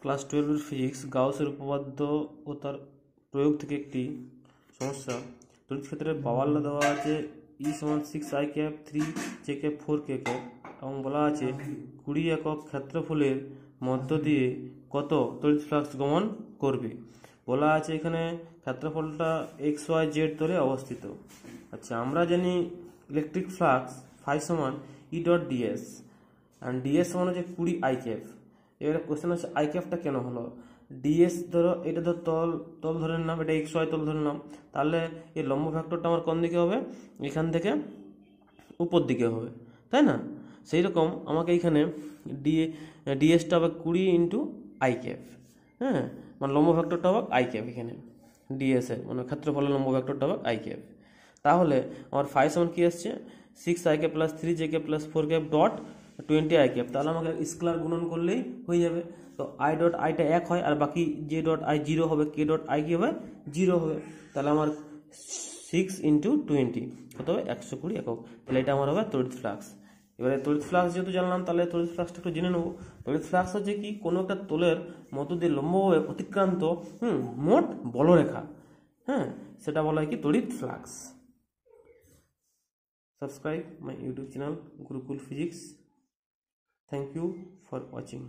Class 12 physics গাউসের উপপাদ্য ও তার প্রয়োগ থেকে একটি সমস্যা। তড়িৎ ক্ষেত্রের পাওয়ার ল দেওয়া আছে E সমান 6i cap 3j cap 4k cap এবং বলা আছে 20 একক ক্ষেত্রফলের মধ্য দিয়ে কত তড়িৎ ফ্লাক্স গমন করবে। বলা আছে এখানে ক্ষেত্রফলটা xy z তলে অবস্থিত। আচ্ছা, আমরা জানি ইলেকট্রিক ফ্লাক্স ফাই সমান E dot ds and ds সমান হচ্ছে 20i ক্যাপ। এবারে কোশ্চেন হচ্ছে আই ক্যাপটা কেন হলো। ডিএস ধরো, এটা ধর তল ধরে নাম, এটা এক্স ওয়াই তল ধরে নাম, তাহলে এই লম্ব ভেক্টরটা আমার কোন দিকে হবে, এখান থেকে উপর দিকে হবে, তাই না? সেই রকম আমাকে এখানে ডিএসটা হবে 20 ইন্টু আই ক্যাপ, হ্যাঁ, মানে লম্ব ভেক্টরটা হবে আই ক্যাপ, এখানে ডিএস এর মানে ক্ষেত্রফলের লম্ব ভেক্টরটা হবে আই ক্যাপ। তাহলে আমার ফাই সমান কি আসছে 6i cap plus 3j cap plus 4 cap dot 20i cap. তাহলে আমাকে স্কেলার গুণন করলেই হয়ে যাবে। তো আই ডট আইটা 1 হয় আর বাকি জে ডট আই 0 হবে, কে ডট আই কি হবে 0 হবে। তাহলে আমার 6 ইন্টু 20 কত হবে 120 একক। তাহলে এটা আমার হবে তড়িৎ ফ্লাক্স। এবারে তড়িৎ ফ্লাক্স যেহেতু জানলাম, তাহলে তড়িৎ ফ্লাক্সটা একটু জেনে নেবো। তড়িৎ ফ্লাক্স হচ্ছে কি, কোনো একটা তলের মধ্য দিয়ে লম্বভাবে অতিক্রান্ত মোট বলরেখা, হ্যাঁ, সেটা বলা হয় কি তড়িৎ flux. Subscribe my YouTube channel Gurukul Physics. Thank you for watching.